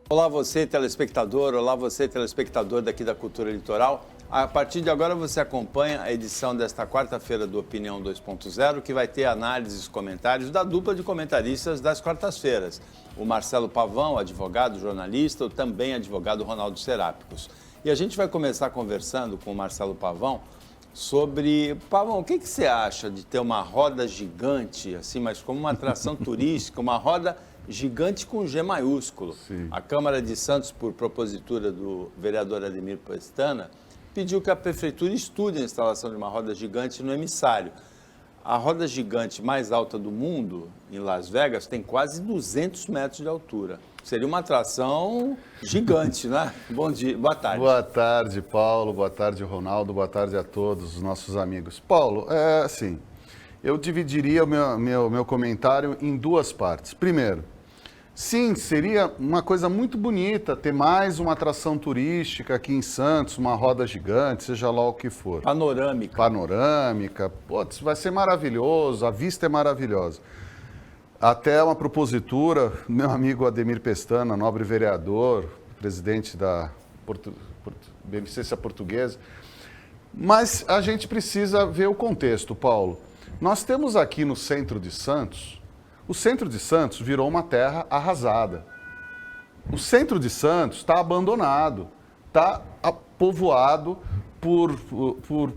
Olá você, telespectador. Olá você, telespectador daqui da Cultura Litoral. A partir de agora você acompanha a edição desta quarta-feira do Opinião 2.0, que vai ter análises e comentários da dupla de comentaristas das quartas-feiras. O Marcelo Pavão, advogado, jornalista, o também advogado Ronaldo Serápicos. E a gente vai começar conversando com o Marcelo Pavão sobre... Pavão, o que você acha de ter uma roda gigante, assim, mas como uma atração turística, uma roda gigante com G maiúsculo? Sim. A Câmara de Santos, por propositura do vereador Ademir Pestana, pediu que a prefeitura estude a instalação de uma roda gigante no emissário. A roda gigante mais alta do mundo, em Las Vegas, tem quase 200 metros de altura. Seria uma atração gigante, né? Bom dia, boa tarde. Boa tarde, Paulo. Boa tarde, Ronaldo. Boa tarde a todos os nossos amigos. Paulo, assim, eu dividiria o meu comentário em duas partes. Primeiro, sim, seria uma coisa muito bonita ter mais uma atração turística aqui em Santos, uma roda gigante, seja lá o que for. Panorâmica. Putz, vai ser maravilhoso, a vista é maravilhosa. Até uma propositura, meu amigo Ademir Pestana, nobre vereador, presidente da Beneficência Portuguesa. Mas a gente precisa ver o contexto, Paulo. Nós temos aqui no centro de Santos, o centro de Santos virou uma terra arrasada. O centro de Santos está abandonado, está povoado por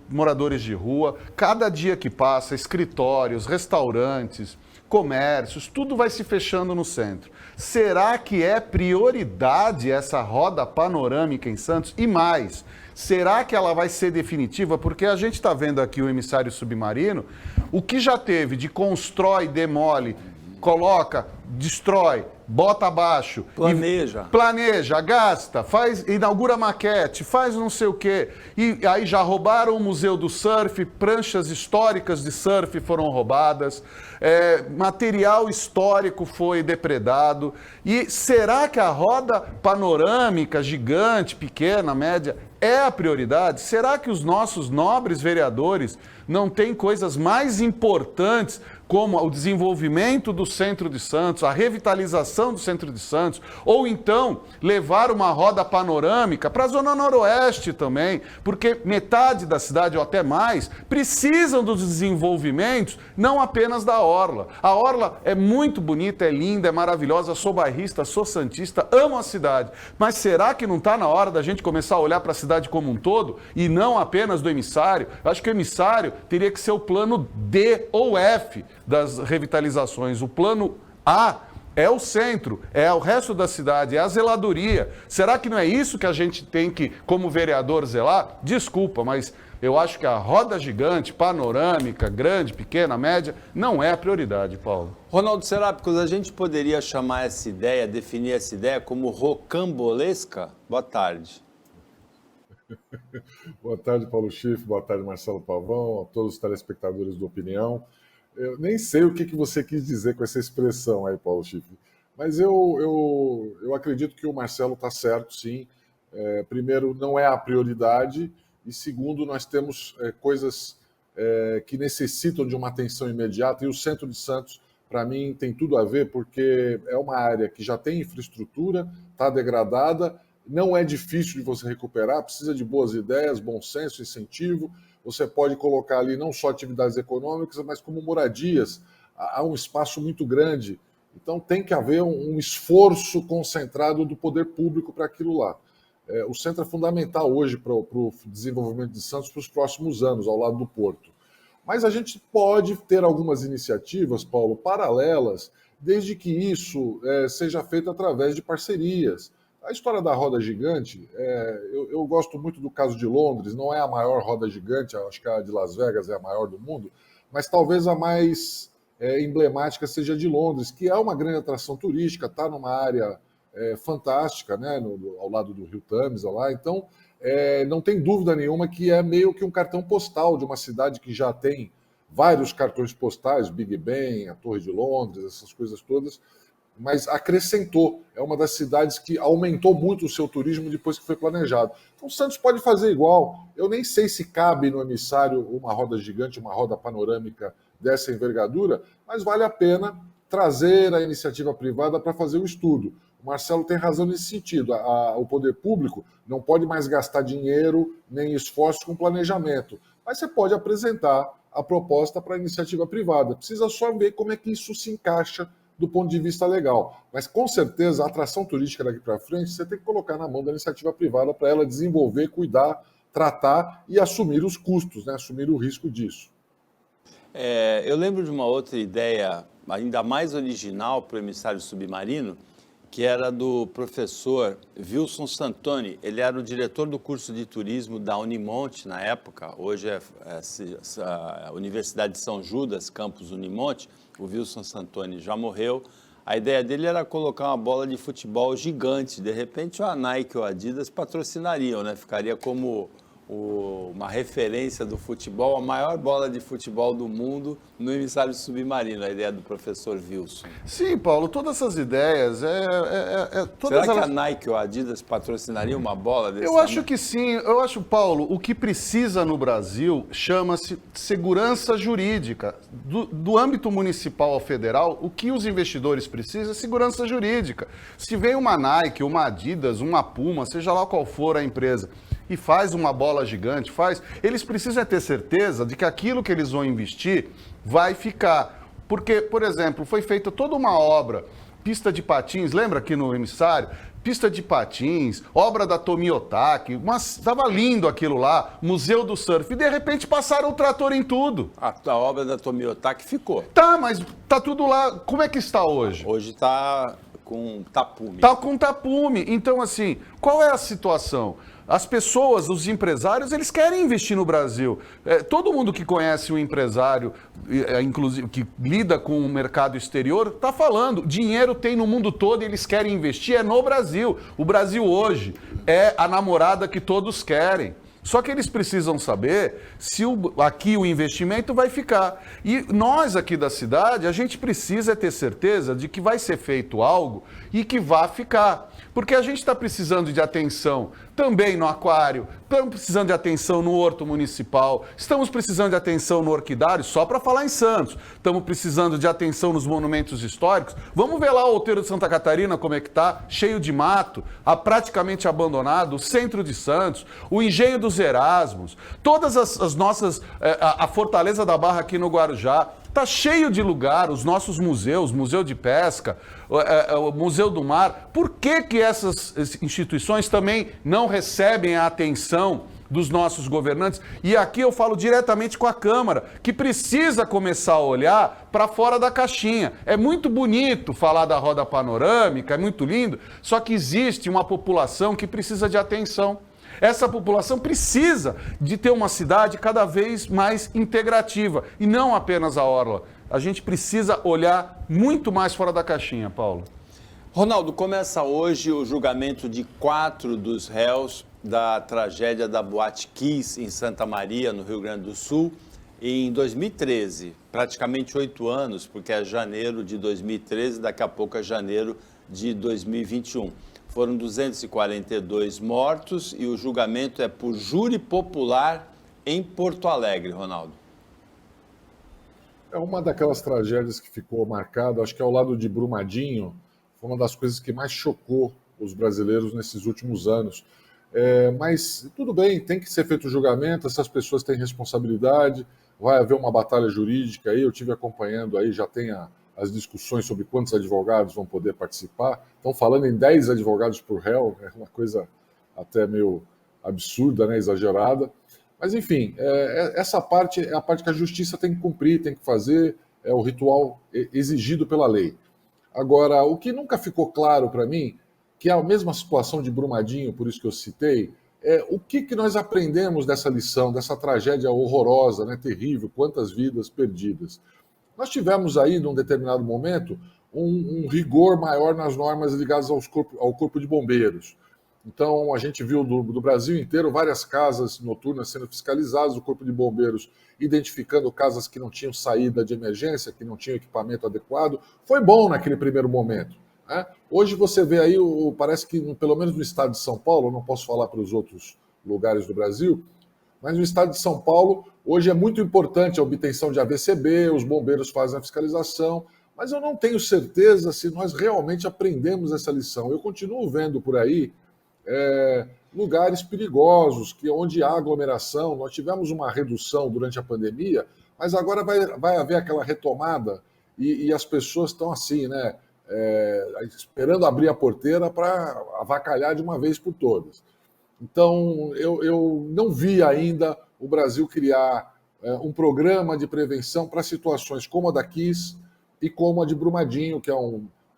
moradores de rua. Cada dia que passa, escritórios, restaurantes, comércios, tudo vai se fechando no centro. Será que é prioridade essa roda panorâmica em Santos? E mais, será que ela vai ser definitiva? Porque a gente está vendo aqui o emissário submarino, o que já teve de constrói, demole, coloca, destrói, bota abaixo. Planeja, gasta, inaugura maquete, faz não sei o quê. E aí já roubaram o Museu do Surf, pranchas históricas de surf foram roubadas, material histórico foi depredado. E será que a roda panorâmica, gigante, pequena, média, é a prioridade? Será que os nossos nobres vereadores não têm coisas mais importantes, como o desenvolvimento do centro de Santos, a revitalização do centro de Santos, ou então levar uma roda panorâmica para a Zona Noroeste também, porque metade da cidade, ou até mais, precisam dos desenvolvimentos, não apenas da Orla. A Orla é muito bonita, é linda, é maravilhosa, sou bairrista, sou santista, amo a cidade, mas será que não está na hora da gente começar a olhar para a cidade como um todo, e não apenas do emissário? Eu acho que o emissário teria que ser o plano D ou F das revitalizações. O plano A é o centro, é o resto da cidade, é a zeladoria. Será que não é isso que a gente tem que, como vereador, zelar? Desculpa, mas eu acho que a roda gigante, panorâmica, grande, pequena, média, não é a prioridade, Paulo. Ronaldo Serápicos, a gente poderia chamar essa ideia, definir essa ideia como rocambolesca? Boa tarde. Boa tarde, Paulo Schiff. Boa tarde, Marcelo Pavão, a todos os telespectadores do Opinião. Eu nem sei o que você quis dizer com essa expressão aí, Paulo Schiff, mas eu acredito que o Marcelo está certo, sim. Primeiro, não é a prioridade, e segundo, nós temos coisas que necessitam de uma atenção imediata, e o centro de Santos, para mim, tem tudo a ver, porque é uma área que já tem infraestrutura, está degradada, não é difícil de você recuperar, precisa de boas ideias, bom senso, incentivo. Você pode colocar ali não só atividades econômicas, mas como moradias. Há um espaço muito grande. Então tem que haver um esforço concentrado do poder público para aquilo lá. O centro é fundamental hoje para o desenvolvimento de Santos para os próximos anos, ao lado do porto. Mas a gente pode ter algumas iniciativas, Paulo, paralelas, desde que isso seja feito através de parcerias. A história da roda gigante, eu gosto muito do caso de Londres, não é a maior roda gigante, acho que a de Las Vegas é a maior do mundo, mas talvez a mais emblemática seja a de Londres, que é uma grande atração turística, está numa área fantástica, né, ao lado do Rio Tâmisa lá, então não tem dúvida nenhuma que é meio que um cartão postal de uma cidade que já tem vários cartões postais, Big Ben, a Torre de Londres, essas coisas todas, mas acrescentou. É uma das cidades que aumentou muito o seu turismo depois que foi planejado. Então, Santos pode fazer igual. Eu nem sei se cabe no emissário uma roda gigante, uma roda panorâmica dessa envergadura, mas vale a pena trazer a iniciativa privada para fazer o estudo. O Marcelo tem razão nesse sentido. O poder público não pode mais gastar dinheiro nem esforço com planejamento. Mas você pode apresentar a proposta para a iniciativa privada. Precisa só ver como é que isso se encaixa do ponto de vista legal. Mas, com certeza, a atração turística daqui para frente, você tem que colocar na mão da iniciativa privada para ela desenvolver, cuidar, tratar e assumir os custos, né? Assumir o risco disso. Eu lembro de uma outra ideia ainda mais original para o emissário submarino, que era do professor Wilson Santoni. Ele era o diretor do curso de turismo da Unimonte na época, hoje é a Universidade de São Judas, campus Unimonte. O Wilson Santoni já morreu. A ideia dele era colocar uma bola de futebol gigante. De repente, a Nike ou a Adidas patrocinariam, né? Ficaria como uma referência do futebol, a maior bola de futebol do mundo no emissário submarino, a ideia do professor Wilson. Sim, Paulo, todas essas ideias... Será que a Nike ou a Adidas patrocinariam uma bola desse Eu acho que sim. Eu acho, Paulo, o que precisa no Brasil chama-se segurança jurídica. Do âmbito municipal ao federal, o que os investidores precisam é segurança jurídica. Se vem uma Nike, uma Adidas, uma Puma, seja lá qual for a empresa, e faz uma bola gigante, eles precisam ter certeza de que aquilo que eles vão investir vai ficar. Porque, por exemplo, foi feita toda uma obra, pista de patins, lembra aqui no emissário? Pista de patins, obra da Tomiotaki, mas estava lindo aquilo lá, Museu do Surf, e de repente passaram o trator em tudo. A obra da Tomiotaki ficou. Tá, mas tá tudo lá, como é que está hoje? Hoje está com tapume. Tá com tapume. Então, assim, qual é a situação? As pessoas, os empresários, eles querem investir no Brasil. Todo mundo que conhece um empresário, inclusive que lida com o mercado exterior, está falando. Dinheiro tem no mundo todo e eles querem investir, é no Brasil. O Brasil hoje é a namorada que todos querem. Só que eles precisam saber se aqui o investimento vai ficar. E nós aqui da cidade, a gente precisa ter certeza de que vai ser feito algo e que vai ficar. Porque a gente está precisando de atenção também no aquário, estamos precisando de atenção no horto municipal, estamos precisando de atenção no orquidário, só para falar em Santos. Estamos precisando de atenção nos monumentos históricos. Vamos ver lá o Outeiro de Santa Catarina como é que está, cheio de mato, praticamente abandonado, o centro de Santos, o engenho dos Erasmos, todas as nossas, a Fortaleza da Barra aqui no Guarujá. Está cheio de lugar, os nossos museus, Museu de Pesca, o Museu do Mar. Por que essas instituições também não recebem a atenção dos nossos governantes? E aqui eu falo diretamente com a Câmara, que precisa começar a olhar para fora da caixinha. É muito bonito falar da roda panorâmica, é muito lindo, só que existe uma população que precisa de atenção. Essa população precisa de ter uma cidade cada vez mais integrativa e não apenas a orla. A gente precisa olhar muito mais fora da caixinha, Paulo. Ronaldo, começa hoje o julgamento de 4 dos réus da tragédia da Boate Kiss em Santa Maria, no Rio Grande do Sul, em 2013, praticamente 8 anos, porque é janeiro de 2013, daqui a pouco é janeiro de 2021. Foram 242 mortos e o julgamento é por júri popular em Porto Alegre, Ronaldo. É uma daquelas tragédias que ficou marcada, acho que ao lado de Brumadinho, foi uma das coisas que mais chocou os brasileiros nesses últimos anos. Mas tudo bem, tem que ser feito o julgamento, essas pessoas têm responsabilidade, vai haver uma batalha jurídica aí, eu estive acompanhando aí, já tem as discussões sobre quantos advogados vão poder participar. Estão falando em 10 advogados por réu, é uma coisa até meio absurda, né, exagerada. Mas, enfim, essa parte é a parte que a justiça tem que cumprir, tem que fazer, é o ritual exigido pela lei. Agora, o que nunca ficou claro para mim, que é a mesma situação de Brumadinho, por isso que eu citei, é o que nós aprendemos dessa lição, dessa tragédia horrorosa, né, terrível, quantas vidas perdidas. Nós tivemos aí, num determinado momento, um rigor maior nas normas ligadas ao Corpo de Bombeiros. Então, a gente viu do Brasil inteiro várias casas noturnas sendo fiscalizadas, o Corpo de Bombeiros identificando casas que não tinham saída de emergência, que não tinham equipamento adequado. Foi bom naquele primeiro momento, né? Hoje você vê aí, parece que, pelo menos no estado de São Paulo, não posso falar para os outros lugares do Brasil, mas no estado de São Paulo, hoje é muito importante a obtenção de ABCB, os bombeiros fazem a fiscalização, Mas eu não tenho certeza se nós realmente aprendemos essa lição. Eu continuo vendo por aí lugares perigosos, onde há aglomeração. Nós tivemos uma redução durante a pandemia, mas agora vai haver aquela retomada e as pessoas estão assim, né? Esperando abrir a porteira para avacalhar de uma vez por todas. Então, eu não vi ainda o Brasil criar um programa de prevenção para situações como a da Kiss e como a de Brumadinho, que é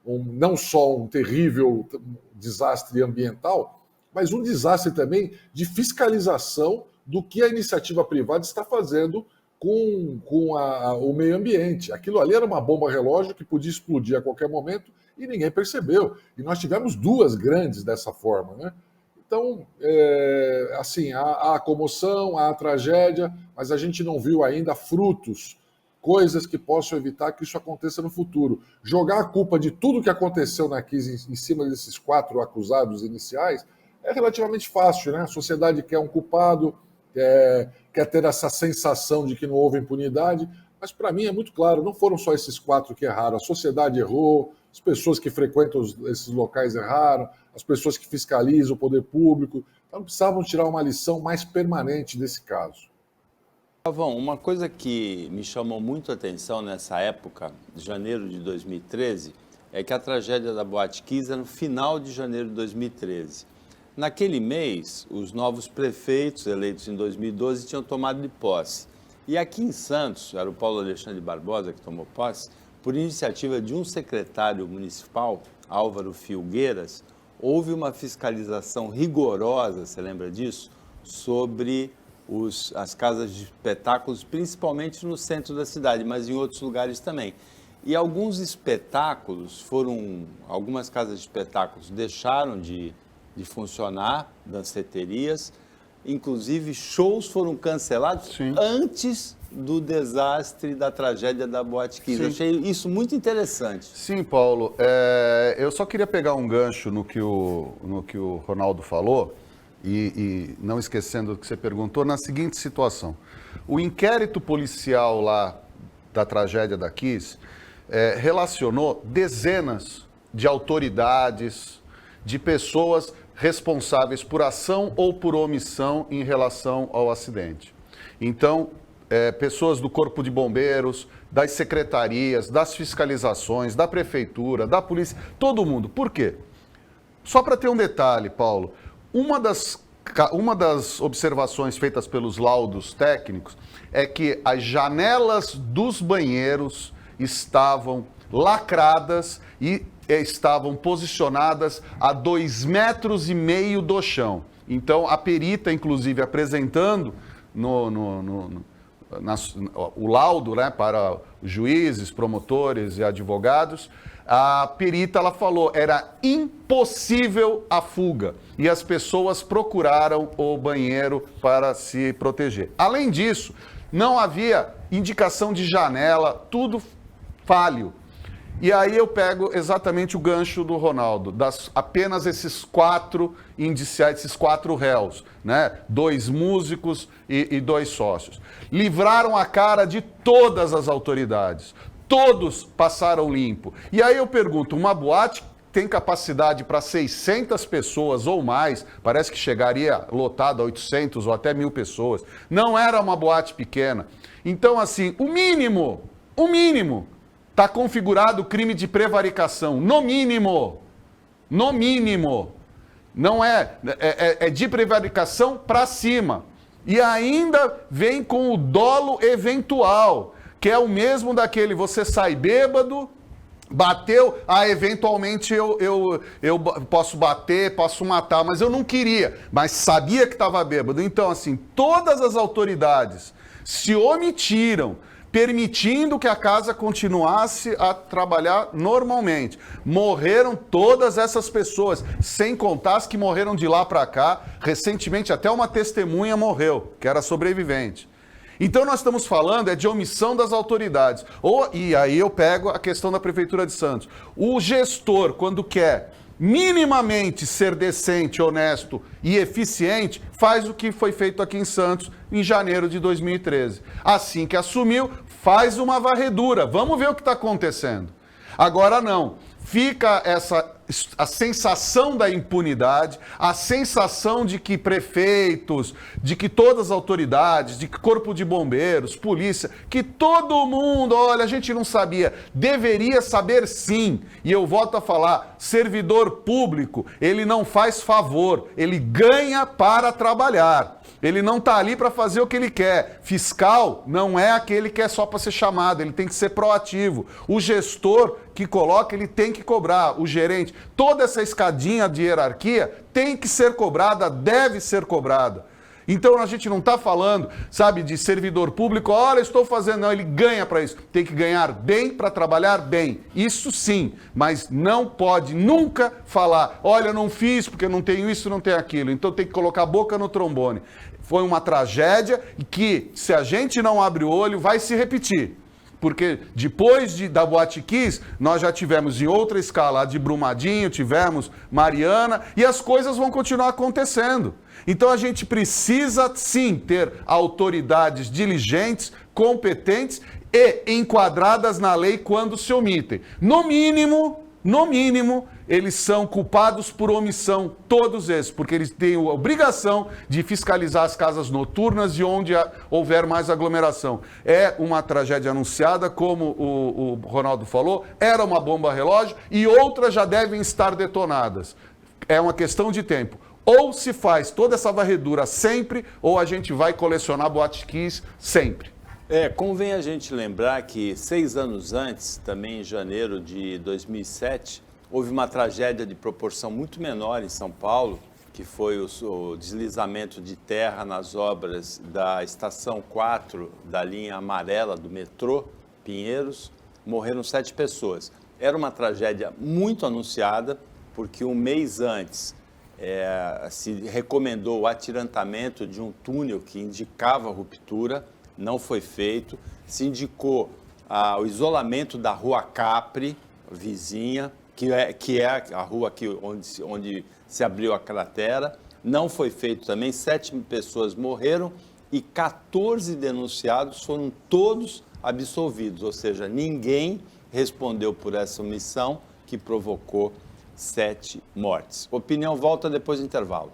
não só um terrível desastre ambiental, mas um desastre também de fiscalização do que a iniciativa privada está fazendo com o meio ambiente. Aquilo ali era uma bomba relógio que podia explodir a qualquer momento e ninguém percebeu. E nós tivemos 2 grandes dessa forma, né? Então, assim, há a comoção, há a tragédia, mas a gente não viu ainda frutos, coisas que possam evitar que isso aconteça no futuro. Jogar a culpa de tudo que aconteceu na Kiss em cima desses 4 acusados iniciais é relativamente fácil, né? A sociedade quer um culpado, quer ter essa sensação de que não houve impunidade, mas para mim é muito claro, não foram só esses 4 que erraram, a sociedade errou, as pessoas que frequentam esses locais erraram, as pessoas que fiscalizam o poder público, então precisavam tirar uma lição mais permanente desse caso. Pavão, uma coisa que me chamou muito a atenção nessa época, de janeiro de 2013, é que a tragédia da Boate Kiss era no final de janeiro de 2013. Naquele mês, os novos prefeitos eleitos em 2012 tinham tomado de posse. E aqui em Santos, era o Paulo Alexandre Barbosa que tomou posse, por iniciativa de um secretário municipal, Álvaro Filgueiras, houve uma fiscalização rigorosa, você lembra disso, sobre as casas de espetáculos, principalmente no centro da cidade, mas em outros lugares também. E alguns espetáculos algumas casas de espetáculos deixaram de funcionar, danceterias, inclusive shows foram cancelados antes do desastre da tragédia da Boate Kiss. Eu achei isso muito interessante. Sim, Paulo. Eu só queria pegar um gancho no que o Ronaldo falou, e não esquecendo do que você perguntou, na seguinte situação. O inquérito policial lá da tragédia da Kiss relacionou dezenas de autoridades, de pessoas responsáveis por ação ou por omissão em relação ao acidente. Então, pessoas do Corpo de Bombeiros, das secretarias, das fiscalizações, da prefeitura, da polícia, todo mundo. Por quê? Só para ter um detalhe, Paulo, uma das observações feitas pelos laudos técnicos é que as janelas dos banheiros estavam lacradas e estavam posicionadas a 2,5 metros do chão. Então, a perita, inclusive, apresentando o laudo, né, para juízes, promotores e advogados, a perita ela falou era impossível a fuga e as pessoas procuraram o banheiro para se proteger. Além disso, não havia indicação de janela, tudo falho. E aí eu pego exatamente o gancho do Ronaldo, apenas esses 4 indiciados, esses 4 réus, né? 2 músicos e 2 sócios. Livraram a cara de todas as autoridades, todos passaram limpo. E aí eu pergunto, uma boate tem capacidade para 600 pessoas ou mais, parece que chegaria lotado a 800 ou até 1.000 pessoas. Não era uma boate pequena. Então, assim, o mínimo, está configurado crime de prevaricação, no mínimo. Não é de prevaricação para cima. E ainda vem com o dolo eventual, que é o mesmo daquele, você sai bêbado, bateu, eventualmente eu posso bater, posso matar, mas eu não queria, mas sabia que estava bêbado. Então, assim, todas as autoridades se omitiram, permitindo que a casa continuasse a trabalhar normalmente. Morreram todas essas pessoas, sem contar as que morreram de lá para cá. Recentemente, até uma testemunha morreu, que era sobrevivente. Então, nós estamos falando de omissão das autoridades. E aí eu pego a questão da Prefeitura de Santos. O gestor, quando quer minimamente ser decente, honesto e eficiente, faz o que foi feito aqui em Santos em janeiro de 2013. Assim que assumiu, faz uma varredura. Vamos ver o que está acontecendo. Agora não. Fica a sensação da impunidade, a sensação de que prefeitos, de que todas as autoridades, de que corpo de bombeiros, polícia, que todo mundo, olha, a gente não sabia, deveria saber sim. E eu volto a falar, servidor público, ele não faz favor, ele ganha para trabalhar. Ele não está ali para fazer o que ele quer. Fiscal não é aquele que é só para ser chamado, ele tem que ser proativo. O gestor que coloca, ele tem que cobrar. O gerente, toda essa escadinha de hierarquia tem que ser cobrada, deve ser cobrada. Então a gente não está falando, sabe, de servidor público, olha, estou fazendo, não, ele ganha para isso. Tem que ganhar bem para trabalhar bem. Isso sim, mas não pode nunca falar, olha, não fiz porque não tenho isso, não tenho aquilo. Então tem que colocar a boca no trombone. Foi uma tragédia que, se a gente não abre o olho, vai se repetir. Porque depois da Boate Kiss, nós já tivemos em outra escala a de Brumadinho, tivemos Mariana, e as coisas vão continuar acontecendo. Então a gente precisa sim ter autoridades diligentes, competentes e enquadradas na lei quando se omitem. No mínimo, eles são culpados por omissão, todos esses, porque eles têm a obrigação de fiscalizar as casas noturnas e onde houver mais aglomeração. É uma tragédia anunciada, como o Ronaldo falou, era uma bomba relógio e outras já devem estar detonadas. É uma questão de tempo. Ou se faz toda essa varredura sempre, ou a gente vai colecionar Boate Kiss sempre. Convém a gente lembrar que 6 anos antes, também em janeiro de 2007, houve uma tragédia de proporção muito menor em São Paulo, que foi o deslizamento de terra nas obras da estação 4 da linha amarela do metrô Pinheiros. Morreram 7 pessoas. Era uma tragédia muito anunciada, porque um mês antes se recomendou o atirantamento de um túnel que indicava ruptura. Não foi feito, se indicou o isolamento da Rua Capri, vizinha, que é a rua onde se abriu a cratera, não foi feito também, 7 pessoas morreram e 14 denunciados foram todos absolvidos, ou seja, ninguém respondeu por essa omissão que provocou 7 mortes. Opinião volta depois do intervalo.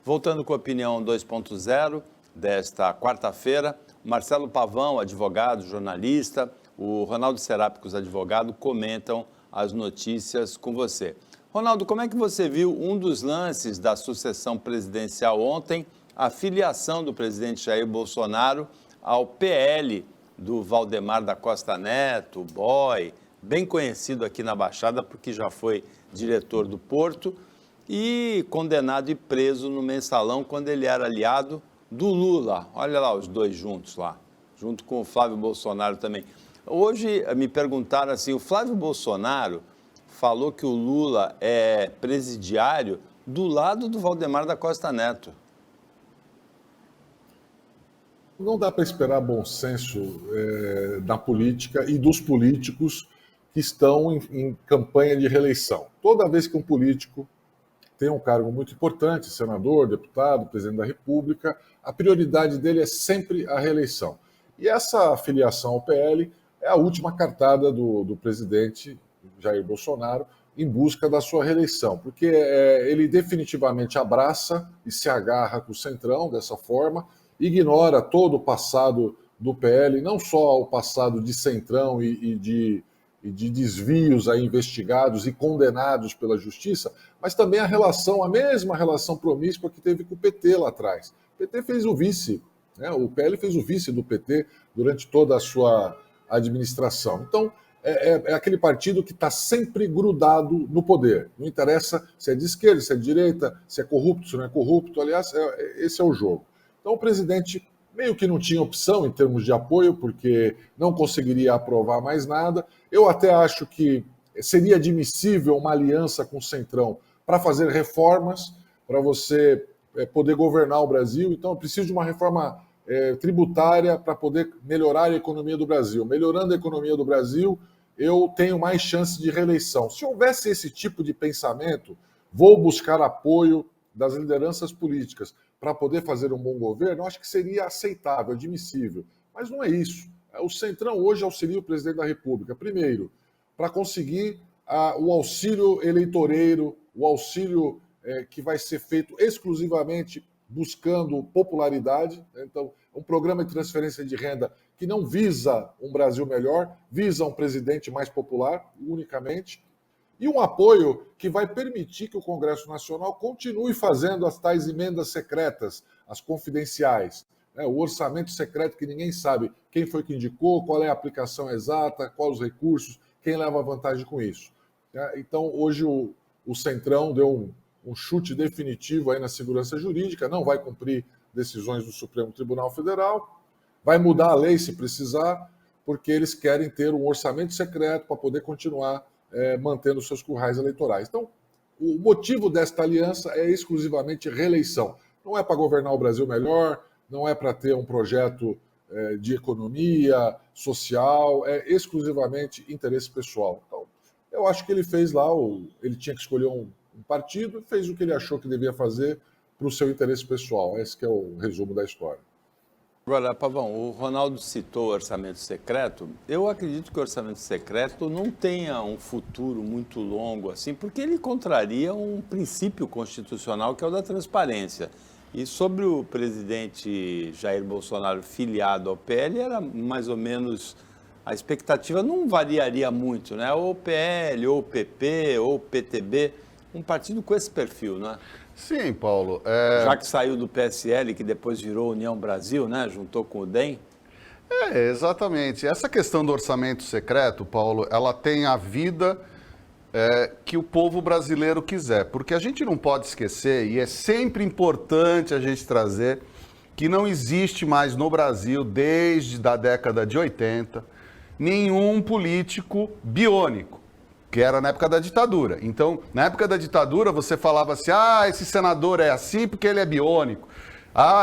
Voltando com a opinião 2.0 desta quarta-feira, Marcelo Pavão, advogado, jornalista, o Ronaldo Serápicos, advogado, comentam as notícias com você. Ronaldo, como é que você viu um dos lances da sucessão presidencial ontem, a filiação do presidente Jair Bolsonaro ao PL do Valdemar da Costa Neto, boy, bem conhecido aqui na Baixada porque já foi diretor do Porto, e condenado e preso no Mensalão quando ele era aliado do Lula. Olha lá os dois juntos lá, junto com o Flávio Bolsonaro também. Hoje me perguntaram assim, o Flávio Bolsonaro falou que o Lula é presidiário do lado do Valdemar da Costa Neto. Não dá para esperar bom senso da política e dos políticos que estão em campanha de reeleição. Toda vez que um político tem um cargo muito importante, senador, deputado, presidente da República, a prioridade dele é sempre a reeleição. E essa filiação ao PL é a última cartada do presidente Jair Bolsonaro em busca da sua reeleição, porque ele definitivamente abraça e se agarra com o Centrão dessa forma, ignora todo o passado do PL, não só o passado de Centrão e de desvios aí investigados e condenados pela justiça, mas também a mesma relação promíscua que teve com o PT lá atrás. O PT fez o vice, né? O PL fez o vice do PT durante toda a sua administração. Então, é aquele partido que está sempre grudado no poder. Não interessa se é de esquerda, se é de direita, se é corrupto, se não é corrupto. Aliás, esse é o jogo. Então, o presidente meio que não tinha opção em termos de apoio, porque não conseguiria aprovar mais nada. Eu até acho que seria admissível uma aliança com o Centrão para fazer reformas, para você poder governar o Brasil. Então, eu preciso de uma reforma tributária para poder melhorar a economia do Brasil. Melhorando a economia do Brasil, eu tenho mais chance de reeleição. Se houvesse esse tipo de pensamento, vou buscar apoio das lideranças políticas para poder fazer um bom governo, eu acho que seria aceitável, admissível. Mas não é isso. O Centrão hoje auxilia o presidente da República, primeiro, para conseguir o auxílio eleitoreiro, o auxílio que vai ser feito exclusivamente buscando popularidade. Então, um programa de transferência de renda que não visa um Brasil melhor, visa um presidente mais popular, unicamente, e um apoio que vai permitir que o Congresso Nacional continue fazendo as tais emendas secretas, as confidenciais, o orçamento secreto que ninguém sabe quem foi que indicou, qual é a aplicação exata, quais os recursos, quem leva vantagem com isso. Então, hoje o Centrão deu um chute definitivo aí na segurança jurídica, não vai cumprir decisões do Supremo Tribunal Federal, vai mudar a lei se precisar, porque eles querem ter um orçamento secreto para poder continuar mantendo seus currais eleitorais. Então, o motivo desta aliança é exclusivamente reeleição. Não é para governar o Brasil melhor, não é para ter um projeto de economia social, é exclusivamente interesse pessoal. Então, eu acho que ele fez lá, ele tinha que escolher um partido, fez o que ele achou que devia fazer para o seu interesse pessoal. Esse que é o resumo da história. Agora, Pavão, o Ronaldo citou o orçamento secreto. Eu acredito que o orçamento secreto não tenha um futuro muito longo assim, porque ele contraria um princípio constitucional que é o da transparência. E sobre o presidente Jair Bolsonaro filiado ao PL, era mais ou menos, a expectativa não variaria muito, né? Ou PL, ou PP, ou PTB, um partido com esse perfil, né? Sim, Paulo. Já que saiu do PSL, que depois virou União Brasil, né? Juntou com o DEM. Exatamente. Essa questão do orçamento secreto, Paulo, ela tem a vida que o povo brasileiro quiser. Porque a gente não pode esquecer, e é sempre importante a gente trazer, que não existe mais no Brasil, desde a década de 80, nenhum político biônico, que era na época da ditadura. Então, na época da ditadura, você falava assim, esse senador é assim porque ele é biônico.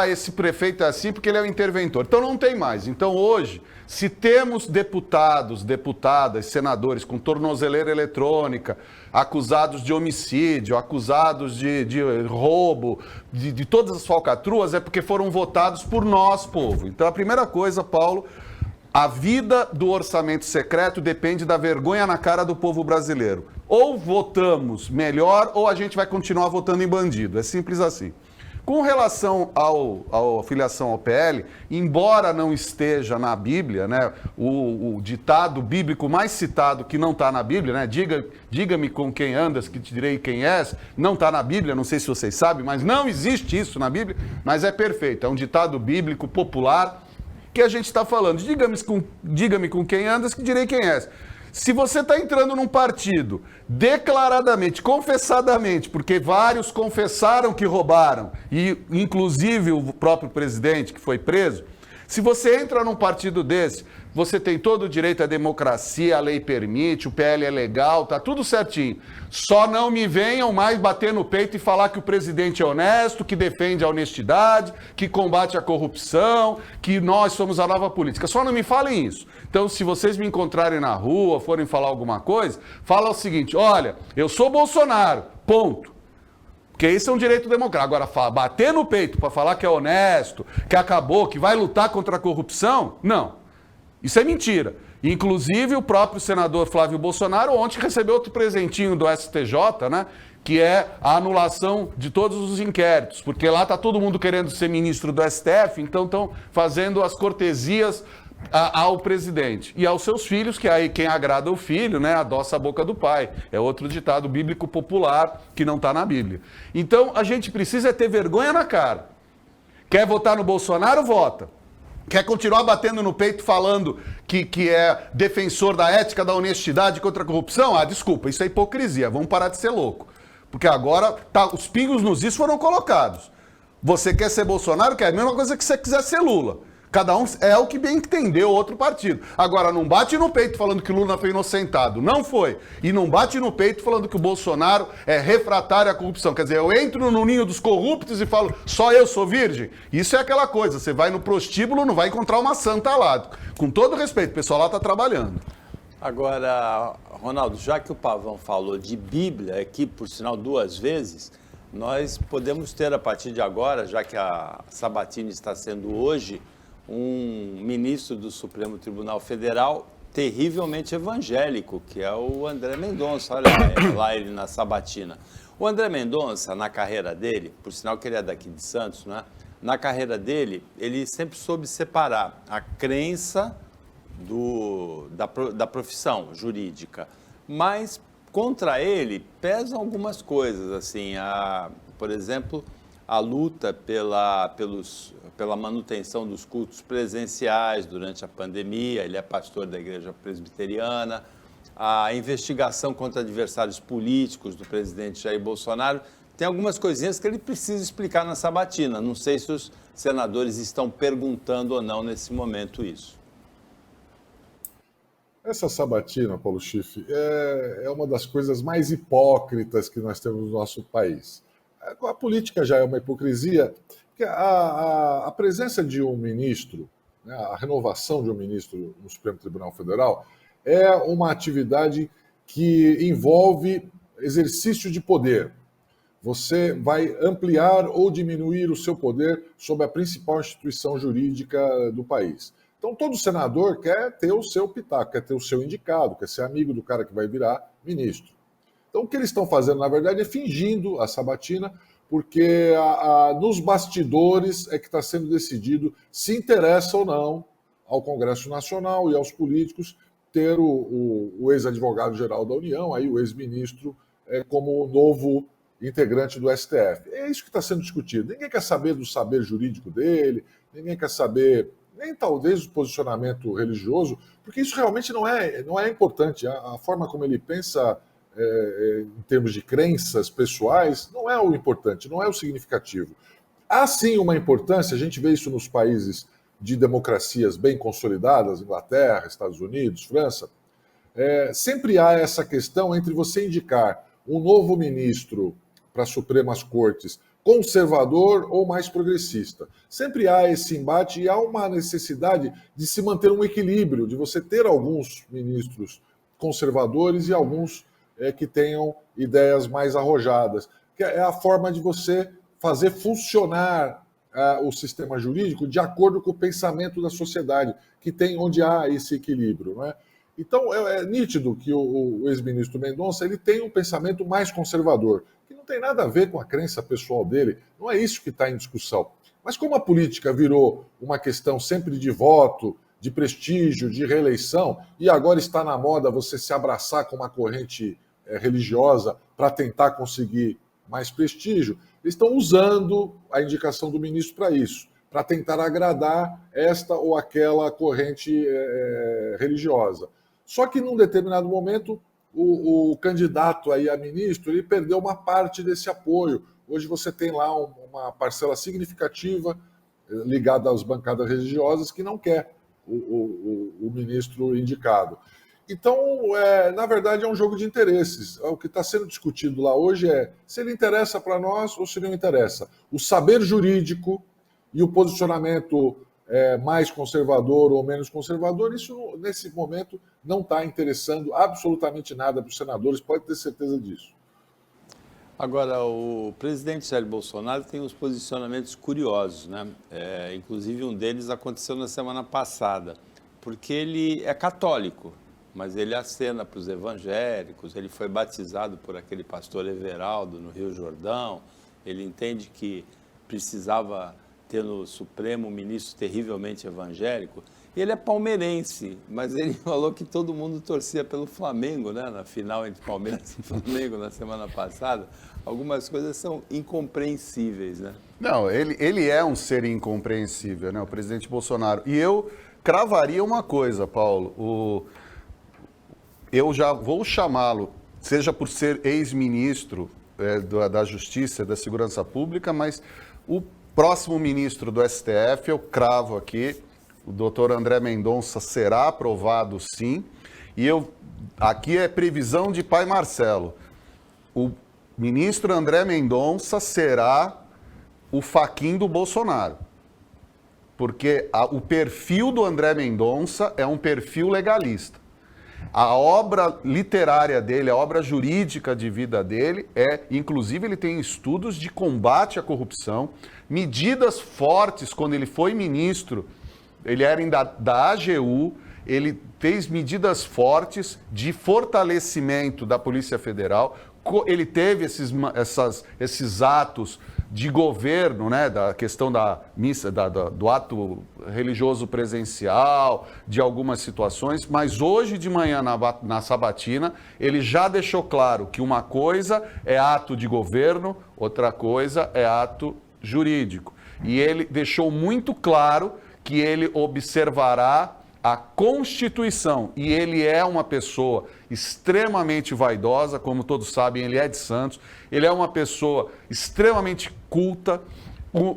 Esse prefeito é assim porque ele é um interventor. Então, não tem mais. Então, hoje, se temos deputados, deputadas, senadores com tornozeleira eletrônica, acusados de homicídio, acusados de roubo, de todas as falcatruas, é porque foram votados por nós, povo. Então, a primeira coisa, Paulo, a vida do orçamento secreto depende da vergonha na cara do povo brasileiro. Ou votamos melhor, ou a gente vai continuar votando em bandido. É simples assim. Com relação à filiação ao PL, embora não esteja na Bíblia, né, o ditado bíblico mais citado que não está na Bíblia, né, diga-me com quem andas que te direi quem és, não está na Bíblia, não sei se vocês sabem, mas não existe isso na Bíblia, mas é perfeito, é um ditado bíblico popular que a gente está falando. Diga-me com quem andas que direi quem és. Se você está entrando num partido declaradamente, confessadamente, porque vários confessaram que roubaram, e inclusive o próprio presidente que foi preso, se você entra num partido desse, você tem todo o direito à democracia, a lei permite, o PL é legal, tá tudo certinho. Só não me venham mais bater no peito e falar que o presidente é honesto, que defende a honestidade, que combate a corrupção, que nós somos a nova política. Só não me falem isso. Então, se vocês me encontrarem na rua, forem falar alguma coisa, fala o seguinte, olha, eu sou Bolsonaro, ponto. Porque isso é um direito democrático. Agora, bater no peito para falar que é honesto, que acabou, que vai lutar contra a corrupção, não. Isso é mentira. Inclusive, o próprio senador Flávio Bolsonaro ontem recebeu outro presentinho do STJ, né? Que é a anulação de todos os inquéritos. Porque lá está todo mundo querendo ser ministro do STF, então estão fazendo as cortesias ao presidente. E aos seus filhos, que aí quem agrada o filho, né? Adoça a boca do pai. É outro ditado bíblico popular que não está na Bíblia. Então, a gente precisa ter vergonha na cara. Quer votar no Bolsonaro? Vota. Quer continuar batendo no peito falando que é defensor da ética, da honestidade contra a corrupção? Desculpa, isso é hipocrisia, vamos parar de ser louco. Porque agora os pingos nos is foram colocados. Você quer ser Bolsonaro, que é a mesma coisa que você quiser ser Lula. Cada um é o que bem entendeu outro partido. Agora, não bate no peito falando que Lula foi inocentado. Não foi. E não bate no peito falando que o Bolsonaro é refratário à corrupção. Quer dizer, eu entro no ninho dos corruptos e falo, só eu sou virgem? Isso é aquela coisa, você vai no prostíbulo, não vai encontrar uma santa lá. Com todo respeito, o pessoal lá está trabalhando. Agora, Ronaldo, já que o Pavão falou de Bíblia aqui, por sinal, 2 vezes, nós podemos ter a partir de agora, já que a sabatina está sendo hoje, um ministro do Supremo Tribunal Federal terrivelmente evangélico, que é o André Mendonça. Olha lá ele na sabatina. O André Mendonça, na carreira dele, por sinal que ele é daqui de Santos, né? Na carreira dele, ele sempre soube separar a crença da profissão jurídica, mas contra ele pesam algumas coisas, assim, por exemplo, a luta pela manutenção dos cultos presenciais durante a pandemia. Ele é pastor da Igreja Presbiteriana, a investigação contra adversários políticos do presidente Jair Bolsonaro. Tem algumas coisinhas que ele precisa explicar na sabatina. Não sei se os senadores estão perguntando ou não nesse momento isso. Essa sabatina, Paulo Schiff, é uma das coisas mais hipócritas que nós temos no nosso país. A política já é uma hipocrisia, porque a presença de um ministro, né, a renovação de um ministro no Supremo Tribunal Federal, é uma atividade que envolve exercício de poder. Você vai ampliar ou diminuir o seu poder sobre a principal instituição jurídica do país. Então, todo senador quer ter o seu pitaco, quer ter o seu indicado, quer ser amigo do cara que vai virar ministro. Então, o que eles estão fazendo, na verdade, é fingindo a sabatina, porque nos bastidores é que está sendo decidido se interessa ou não ao Congresso Nacional e aos políticos ter o ex-advogado-geral da União, aí o ex-ministro, como novo integrante do STF. É isso que está sendo discutido. Ninguém quer saber do saber jurídico dele, ninguém quer saber nem talvez o posicionamento religioso, porque isso realmente não é importante. A forma como ele pensa em termos de crenças pessoais não é o importante, não é o significativo. Há sim uma importância, a gente vê isso nos países de democracias bem consolidadas, Inglaterra, Estados Unidos, França, sempre há essa questão entre você indicar um novo ministro para as Supremas Cortes conservador ou mais progressista. Sempre há esse embate e há uma necessidade de se manter um equilíbrio, de você ter alguns ministros conservadores e alguns que tenham ideias mais arrojadas. Que é a forma de você fazer funcionar o sistema jurídico de acordo com o pensamento da sociedade, onde há esse equilíbrio, não é? Então, é nítido que o ex-ministro Mendonça ele tem um pensamento mais conservador, que não tem nada a ver com a crença pessoal dele, não é isso que está em discussão. Mas como a política virou uma questão sempre de voto, de prestígio, de reeleição, e agora está na moda você se abraçar com uma corrente religiosa para tentar conseguir mais prestígio, eles estão usando a indicação do ministro para isso, para tentar agradar esta ou aquela corrente religiosa. Só que num determinado momento o candidato aí a ministro ele perdeu uma parte desse apoio. Hoje você tem lá uma parcela significativa ligada às bancadas religiosas que não quer o ministro indicado. Então, na verdade, é um jogo de interesses. O que está sendo discutido lá hoje é se ele interessa para nós ou se não interessa. O saber jurídico e o posicionamento mais conservador ou menos conservador, isso nesse momento não está interessando absolutamente nada para os senadores, pode ter certeza disso. Agora, o presidente Jair Bolsonaro tem uns posicionamentos curiosos, né? Inclusive um deles aconteceu na semana passada, porque ele é católico, mas ele acena para os evangélicos, ele foi batizado por aquele pastor Everaldo no Rio Jordão, ele entende que precisava ter no Supremo um ministro terrivelmente evangélico. E ele é palmeirense, mas ele falou que todo mundo torcia pelo Flamengo, né? Na final entre Palmeiras e Flamengo na semana passada. Algumas coisas são incompreensíveis, né? Não, ele é um ser incompreensível, né? O presidente Bolsonaro. E eu cravaria uma coisa, Paulo. Eu já vou chamá-lo, seja por ser ex-ministro da Justiça e da Segurança Pública, mas o próximo ministro do STF, eu cravo aqui, o doutor André Mendonça será aprovado sim, e aqui é previsão de pai Marcelo. O ministro André Mendonça será o Fachin do Bolsonaro, porque o perfil do André Mendonça é um perfil legalista. A obra literária dele, a obra jurídica de vida dele inclusive ele tem estudos de combate à corrupção, medidas fortes quando ele foi ministro, ele era da AGU, ele fez medidas fortes de fortalecimento da Polícia Federal, ele teve esses atos de governo, né, da questão da missa, do ato religioso presencial, de algumas situações, mas hoje de manhã na sabatina, ele já deixou claro que uma coisa é ato de governo, outra coisa é ato jurídico. E ele deixou muito claro que ele observará a Constituição, e ele é uma pessoa extremamente vaidosa, como todos sabem, ele é de Santos, ele é uma pessoa extremamente culta. O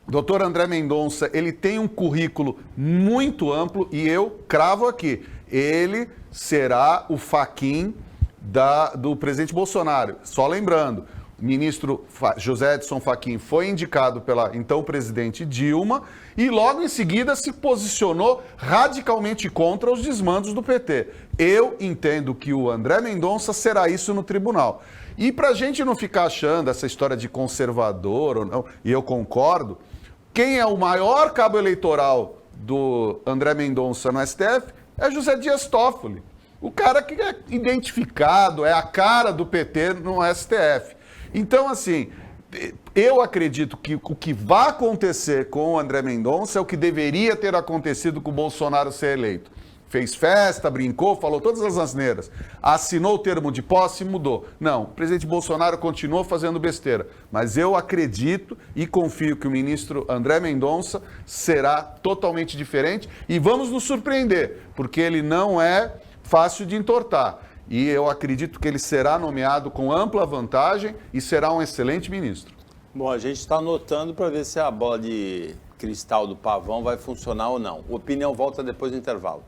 doutor André Mendonça, ele tem um currículo muito amplo e eu cravo aqui, ele será o Fachin do presidente Bolsonaro. Só lembrando, o ministro José Edson Fachin foi indicado pela então presidente Dilma e logo em seguida se posicionou radicalmente contra os desmandos do PT. Eu entendo que o André Mendonça será isso no tribunal. E para a gente não ficar achando essa história de conservador ou não, e eu concordo, quem é o maior cabo eleitoral do André Mendonça no STF é José Dias Toffoli. O cara que é identificado, é a cara do PT no STF. Então, assim, eu acredito que o que vai acontecer com o André Mendonça é o que deveria ter acontecido com o Bolsonaro ser eleito. Fez festa, brincou, falou todas as asneiras, assinou o termo de posse e mudou. Não, o presidente Bolsonaro continuou fazendo besteira, mas eu acredito e confio que o ministro André Mendonça será totalmente diferente e vamos nos surpreender, porque ele não é fácil de entortar. E eu acredito que ele será nomeado com ampla vantagem e será um excelente ministro. Bom, a gente está anotando para ver se a bola de cristal do Pavão vai funcionar ou não. A opinião volta depois do intervalo.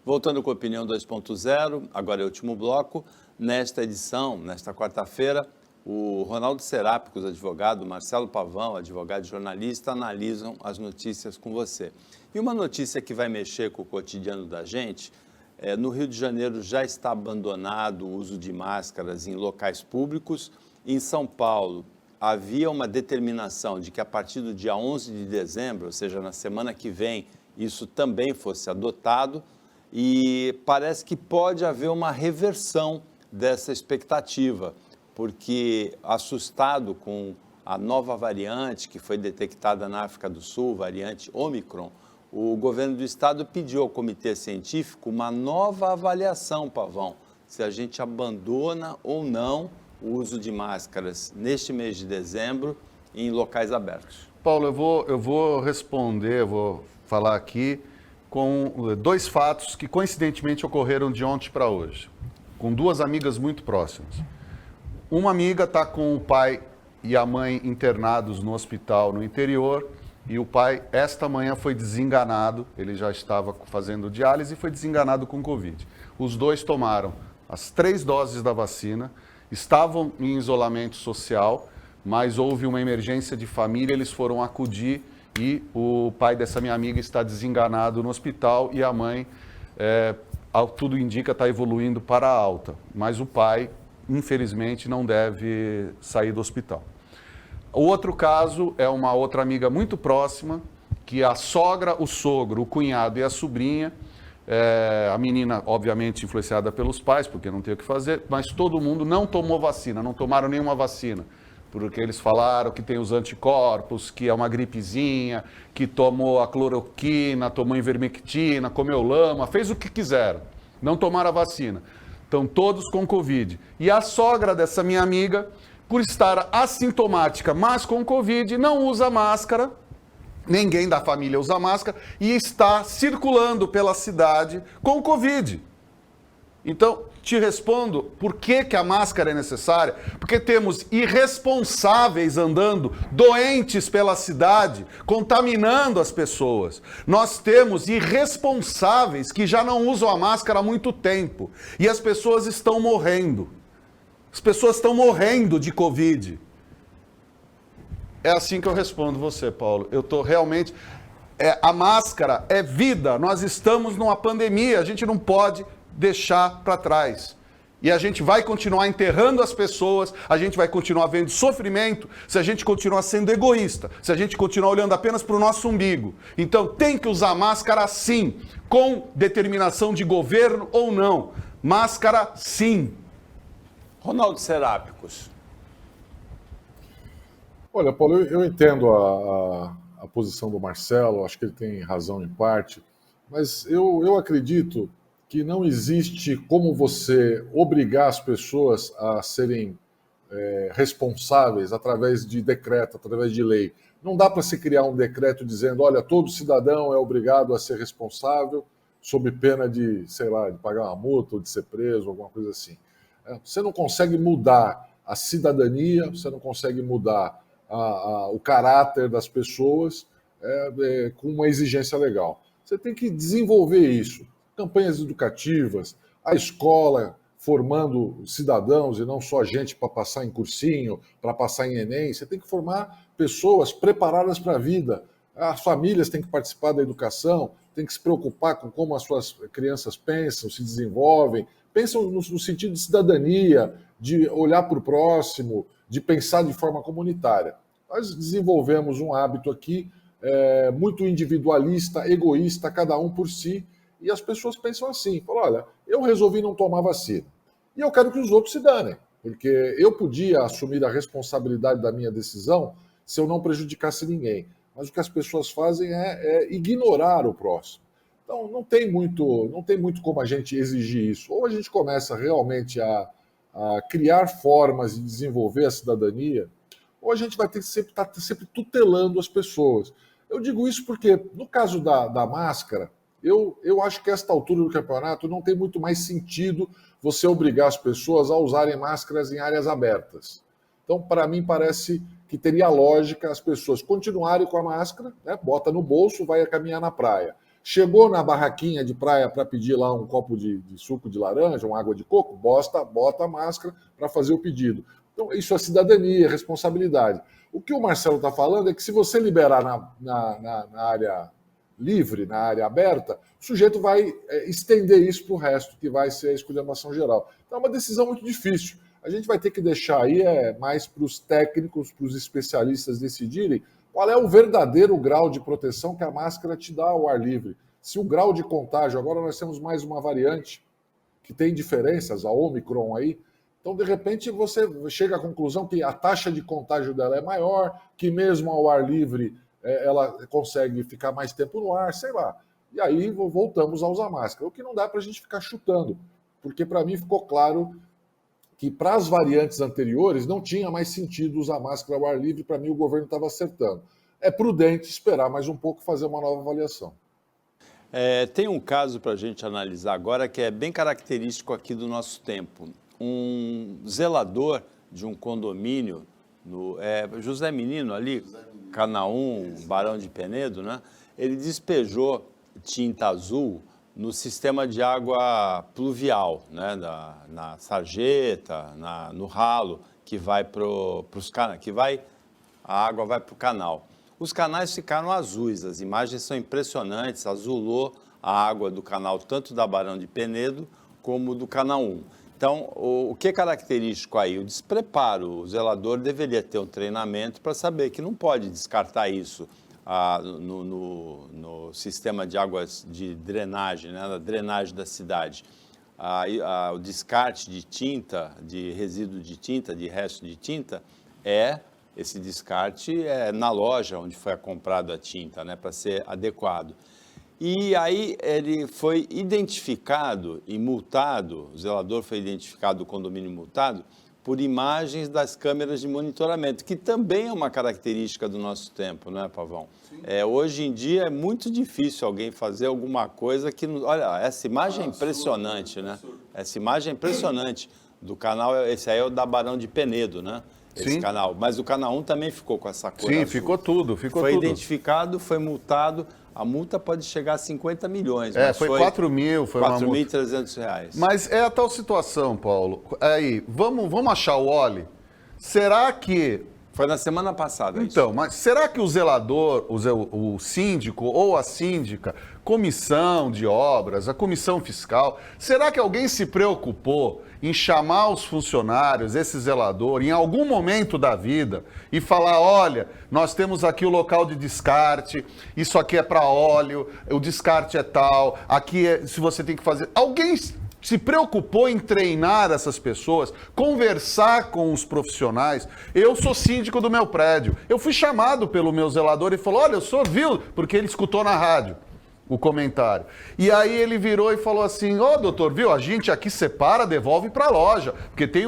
Voltando com a Opinião 2.0, agora é o último bloco. Nesta edição, nesta quarta-feira, o Ronaldo Serápicos, advogado, Marcelo Pavão, advogado e jornalista, analisam as notícias com você. E uma notícia que vai mexer com o cotidiano da gente, no Rio de Janeiro já está abandonado o uso de máscaras em locais públicos. Em São Paulo, havia uma determinação de que a partir do dia 11 de dezembro, ou seja, na semana que vem, isso também fosse adotado. E parece que pode haver uma reversão dessa expectativa, porque assustado com a nova variante que foi detectada na África do Sul, variante Omicron, o governo do estado pediu ao comitê científico uma nova avaliação, Pavão, se a gente abandona ou não o uso de máscaras neste mês de dezembro em locais abertos. Paulo, eu vou responder, eu vou falar aqui com dois fatos que coincidentemente ocorreram de ontem para hoje, com duas amigas muito próximas. Uma amiga está com o pai e a mãe internados no hospital no interior e o pai, esta manhã, foi desenganado, ele já estava fazendo diálise e foi desenganado com Covid. Os dois tomaram as 3 doses da vacina, estavam em isolamento social, mas houve uma emergência de família, eles foram acudir e o pai dessa minha amiga está desenganado no hospital e a mãe, ao tudo indica, está evoluindo para a alta, mas o pai, infelizmente, não deve sair do hospital. O outro caso é uma outra amiga muito próxima, que a sogra, o sogro, o cunhado e a sobrinha, a menina, obviamente, influenciada pelos pais, porque não tem o que fazer, mas todo mundo não tomou vacina, não tomaram nenhuma vacina, porque eles falaram que tem os anticorpos, que é uma gripezinha, que tomou a cloroquina, tomou ivermectina, comeu lama, fez o que quiseram, não tomaram a vacina. Estão todos com Covid. E a sogra dessa minha amiga, por estar assintomática, mas com Covid, não usa máscara, ninguém da família usa máscara, e está circulando pela cidade com Covid. Então, te respondo, por que a máscara é necessária? Porque temos irresponsáveis andando, doentes pela cidade, contaminando as pessoas. Nós temos irresponsáveis que já não usam a máscara há muito tempo. E as pessoas estão morrendo. As pessoas estão morrendo de Covid. É assim que eu respondo você, Paulo. Eu estou realmente... a máscara é vida. Nós estamos numa pandemia, a gente não pode deixar para trás. E a gente vai continuar enterrando as pessoas, a gente vai continuar vendo sofrimento se a gente continuar sendo egoísta, se a gente continuar olhando apenas para o nosso umbigo. Então tem que usar máscara sim, com determinação de governo ou não. Máscara sim. Ronaldo Serápicos. Olha, Paulo, eu entendo a posição do Marcelo, acho que ele tem razão em parte, mas eu acredito que não existe como você obrigar as pessoas a serem responsáveis através de decreto, através de lei. Não dá para se criar um decreto dizendo, olha, todo cidadão é obrigado a ser responsável sob pena de, sei lá, de pagar uma multa ou de ser preso, alguma coisa assim. Você não consegue mudar a cidadania, você não consegue mudar o caráter das pessoas com uma exigência legal. Você tem que desenvolver isso. Campanhas educativas, a escola formando cidadãos e não só gente para passar em cursinho, para passar em Enem. Você tem que formar pessoas preparadas para a vida. As famílias têm que participar da educação, têm que se preocupar com como as suas crianças pensam, se desenvolvem, pensam no sentido de cidadania, de olhar para o próximo, de pensar de forma comunitária. Nós desenvolvemos um hábito aqui muito individualista, egoísta, cada um por si, e as pessoas pensam assim, falam, olha, eu resolvi não tomar vacina, e eu quero que os outros se danem, porque eu podia assumir a responsabilidade da minha decisão se eu não prejudicasse ninguém, mas o que as pessoas fazem é ignorar o próximo. Então não tem muito como a gente exigir isso, ou a gente começa realmente a criar formas de desenvolver a cidadania, ou a gente vai ter que estar sempre tutelando as pessoas. Eu digo isso porque, no caso da máscara, eu acho que a esta altura do campeonato não tem muito mais sentido você obrigar as pessoas a usarem máscaras em áreas abertas. Então, para mim, parece que teria lógica as pessoas continuarem com a máscara, né, bota no bolso, vai caminhar na praia. Chegou na barraquinha de praia para pedir lá um copo de suco de laranja, uma água de coco, bota a máscara para fazer o pedido. Então, isso é cidadania, responsabilidade. O que o Marcelo está falando é que se você liberar na área livre, na área aberta, o sujeito vai estender isso para o resto, que vai ser a esculhambação geral. Então é uma decisão muito difícil. A gente vai ter que deixar aí mais para os técnicos, para os especialistas decidirem qual é o verdadeiro grau de proteção que a máscara te dá ao ar livre. Se o grau de contágio, agora nós temos mais uma variante que tem diferenças, a Omicron aí, então, de repente, você chega à conclusão que a taxa de contágio dela é maior, que mesmo ao ar livre ela consegue ficar mais tempo no ar, sei lá. E aí voltamos a usar máscara. O que não dá para a gente ficar chutando, porque para mim ficou claro que para as variantes anteriores não tinha mais sentido usar máscara ao ar livre, para mim o governo estava acertando. É prudente esperar mais um pouco e fazer uma nova avaliação. Tem um caso para a gente analisar agora que é bem característico aqui do nosso tempo. Um zelador de um condomínio, José Menino ali, Canaú, Barão de Penedo, né? Ele despejou tinta azul no sistema de água pluvial, né? Na sarjeta, no ralo, que vai a água vai para o canal. Os canais ficaram azuis, as imagens são impressionantes, azulou a água do canal, tanto da Barão de Penedo como do Canaú. Então, o que é característico aí? O despreparo. O zelador deveria ter um treinamento para saber que não pode descartar isso no sistema de águas de drenagem, né, na drenagem da cidade. O descarte de tinta, de resíduo de tinta, de resto de tinta, esse descarte na loja onde foi comprado a tinta, né, para ser adequado. E aí ele foi identificado e multado, o zelador foi identificado, o condomínio multado, por imagens das câmeras de monitoramento, que também é uma característica do nosso tempo, não é, Pavão? Hoje em dia é muito difícil alguém fazer alguma coisa que... Olha, essa imagem é impressionante, né? Essa imagem é impressionante do canal, esse aí é o da Barão de Penedo, né? Esse canal, mas o Canal 1 também ficou com essa cor azul. Ficou tudo, Foi identificado, foi multado, a multa pode chegar a 50 milhões. Foi 4 mil, foi uma multa. R$4.300. Mas é a tal situação, Paulo. Aí, vamos achar o óleo. Será que Foi na semana passada isso. Então, mas será que o zelador, o síndico ou a síndica, comissão de obras, a comissão fiscal, será que alguém se preocupou em chamar os funcionários, esse zelador, em algum momento da vida e falar, olha, nós temos aqui o local de descarte, isso aqui é para óleo, o descarte é tal, aqui é, se você tem que fazer... Alguém se preocupou em treinar essas pessoas, conversar com os profissionais? Eu sou síndico do meu prédio. Eu fui chamado pelo meu zelador e falou, olha, o senhor viu? Porque ele escutou na rádio o comentário. E aí ele virou e falou assim, ô doutor, viu? A gente aqui separa, devolve para a loja, porque tem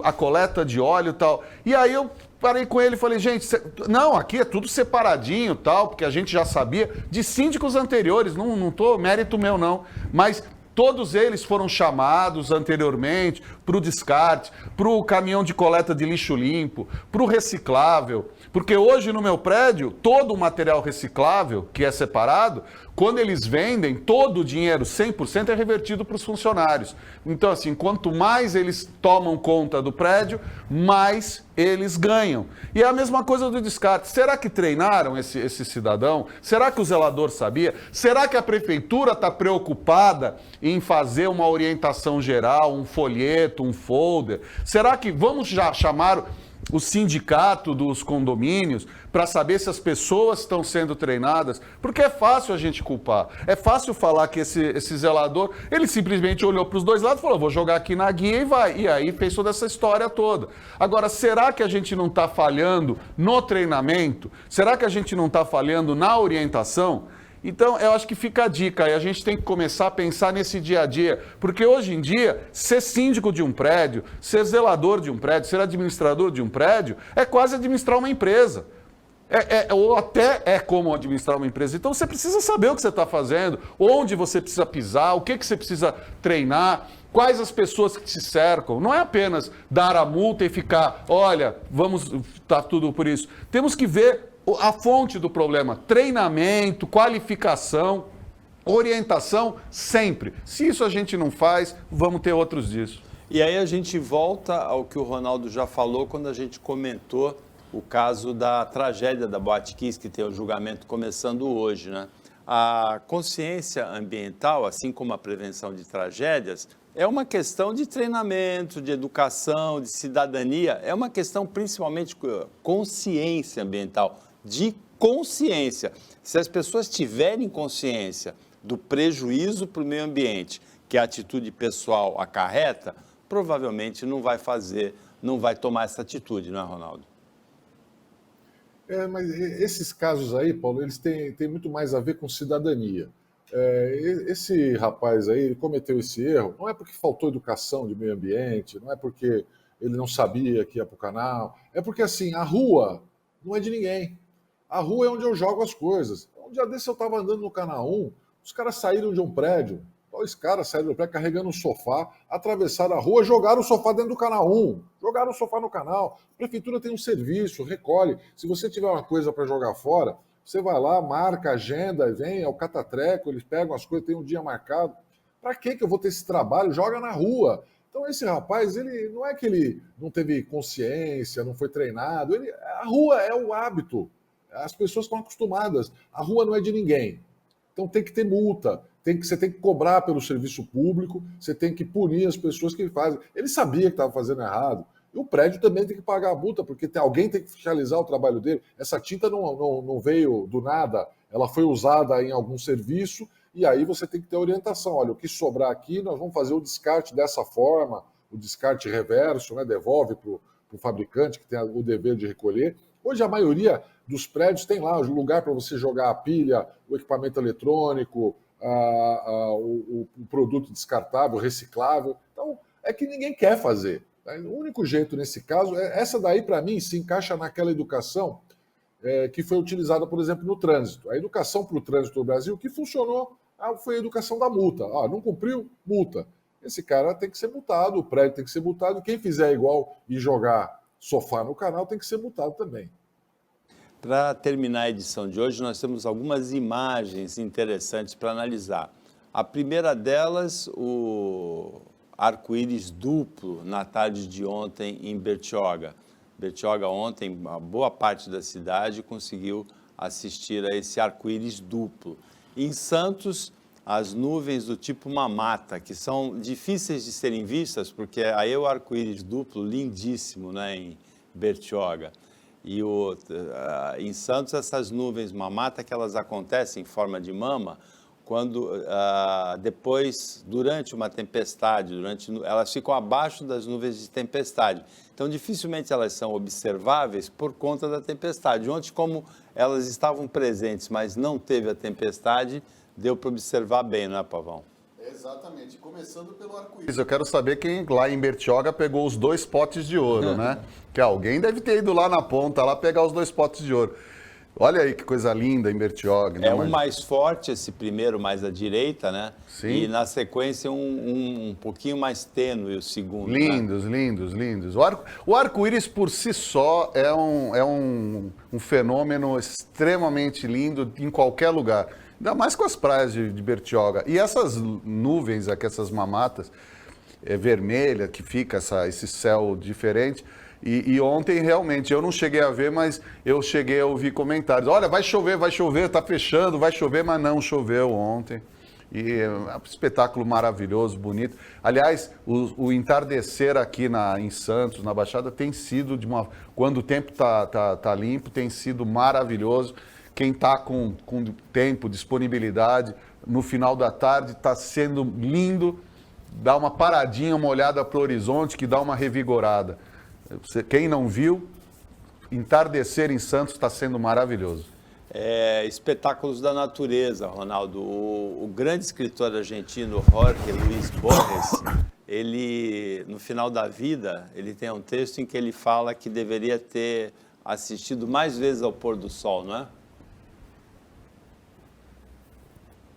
a coleta de óleo e tal. E aí eu parei com ele e falei, gente, não, aqui é tudo separadinho e tal, porque a gente já sabia de síndicos anteriores, não tô mérito meu não, mas... Todos eles foram chamados anteriormente para o descarte, para o caminhão de coleta de lixo limpo, para o reciclável. Porque hoje no meu prédio, todo o material reciclável que é separado, quando eles vendem, todo o dinheiro, 100%, é revertido para os funcionários. Então, assim, quanto mais eles tomam conta do prédio, mais eles ganham. E é a mesma coisa do descarte. Será que treinaram esse cidadão? Será que o zelador sabia? Será que a prefeitura está preocupada em fazer uma orientação geral, um folheto, um folder? Será que vamos já chamar o sindicato dos condomínios para saber se as pessoas estão sendo treinadas? Porque é fácil a gente culpar. É fácil falar que esse zelador, ele simplesmente olhou para os dois lados e falou, vou jogar aqui na guia e vai. E aí fez toda essa história toda. Agora, será que a gente não está falhando no treinamento? Será que a gente não está falhando na orientação? Então, eu acho que fica a dica, e a gente tem que começar a pensar nesse dia a dia, porque hoje em dia, ser síndico de um prédio, ser zelador de um prédio, ser administrador de um prédio, é quase administrar uma empresa. Ou até é como administrar uma empresa. Então, você precisa saber o que você está fazendo, onde você precisa pisar, o que você precisa treinar, quais as pessoas que te cercam. Não é apenas dar a multa e ficar, olha, tá tudo por isso. Temos que ver a fonte do problema, treinamento, qualificação, orientação, sempre. Se isso a gente não faz, vamos ter outros disso. E aí a gente volta ao que o Ronaldo já falou quando a gente comentou o caso da tragédia da Boate Kiss, que tem o julgamento começando hoje, né? A consciência ambiental, assim como a prevenção de tragédias, é uma questão de treinamento, de educação, de cidadania, é uma questão principalmente de consciência ambiental, de consciência. Se as pessoas tiverem consciência do prejuízo para o meio ambiente que a atitude pessoal acarreta, provavelmente não vai tomar essa atitude, não é, Ronaldo? Mas esses casos aí, Paulo, eles têm muito mais a ver com cidadania. Esse rapaz aí, ele cometeu esse erro, não é porque faltou educação de meio ambiente, não é porque ele não sabia que ia para o canal, é porque, assim, a rua não é de ninguém. A rua é onde eu jogo as coisas. Um dia desse eu estava andando no Canal 1, os caras saíram de um prédio, 2 caras saíram do prédio carregando um sofá, atravessaram a rua, jogaram o sofá dentro do Canal 1, jogaram o sofá no canal. A prefeitura tem um serviço, recolhe. Se você tiver uma coisa para jogar fora, você vai lá, marca, agenda, vem, é o catatreco, eles pegam as coisas, tem um dia marcado. Para que eu vou ter esse trabalho? Joga na rua. Então esse rapaz, ele não é que ele não teve consciência, não foi treinado, a rua é o hábito. As pessoas estão acostumadas. A rua não é de ninguém. Então tem que ter multa. Você tem que cobrar pelo serviço público, você tem que punir as pessoas que fazem. Ele sabia que estava fazendo errado. E o prédio também tem que pagar a multa, porque alguém tem que fiscalizar o trabalho dele. Essa tinta não veio do nada, ela foi usada em algum serviço, e aí você tem que ter orientação. Olha, o que sobrar aqui, nós vamos fazer o descarte dessa forma, o descarte reverso, né, devolve para o fabricante, que tem o dever de recolher. Hoje a maioria dos prédios tem lá o lugar para você jogar a pilha, o equipamento eletrônico, o produto descartável, reciclável. Então, é que ninguém quer fazer. O único jeito nesse caso, essa daí para mim se encaixa naquela educação que foi utilizada, por exemplo, no trânsito. A educação para o trânsito no Brasil, que funcionou, foi a educação da multa. Não cumpriu, multa. Esse cara tem que ser multado, o prédio tem que ser multado, e quem fizer igual e jogar sofá no canal tem que ser multado também. Para terminar a edição de hoje, nós temos algumas imagens interessantes para analisar. A primeira delas, o arco-íris duplo na tarde de ontem em Bertioga. Bertioga ontem, a boa parte da cidade conseguiu assistir a esse arco-íris duplo. Em Santos, as nuvens do tipo mamata, que são difíceis de serem vistas, porque aí é o arco-íris duplo lindíssimo, né, em Bertioga. E em Santos, essas nuvens mamata, que elas acontecem em forma de mama, quando depois, durante uma tempestade, elas ficam abaixo das nuvens de tempestade. Então, dificilmente elas são observáveis por conta da tempestade. Ontem, como elas estavam presentes, mas não teve a tempestade, deu para observar bem, não é, Pavão? Exatamente, começando pelo arco-íris. Eu quero saber quem lá em Bertioga pegou os 2 potes de ouro, né? Que alguém deve ter ido lá na ponta, lá pegar os 2 potes de ouro. Olha aí que coisa linda em Bertioga. Né? É o mais forte, esse primeiro mais à direita, né? Sim. E na sequência um pouquinho mais tênue o segundo. Lindos, né? lindos. O arco-íris por si só é um fenômeno extremamente lindo em qualquer lugar. Ainda mais com as praias de Bertioga. E essas nuvens aqui, essas mamatas vermelhas, que fica esse céu diferente. E ontem, realmente, eu não cheguei a ver, mas eu cheguei a ouvir comentários. Olha, vai chover, tá fechando, vai chover, mas não choveu ontem. E é um espetáculo maravilhoso, bonito. Aliás, o entardecer aqui em Santos, na Baixada, tem sido, quando o tempo tá limpo, tem sido maravilhoso. Quem está com tempo, disponibilidade, no final da tarde, está sendo lindo. Dá uma paradinha, uma olhada para o horizonte, que dá uma revigorada. Quem não viu, entardecer em Santos está sendo maravilhoso. Espetáculos da natureza, Ronaldo. O grande escritor argentino Jorge Luis Borges, ele, no final da vida, ele tem um texto em que ele fala que deveria ter assistido mais vezes ao pôr do sol, não é?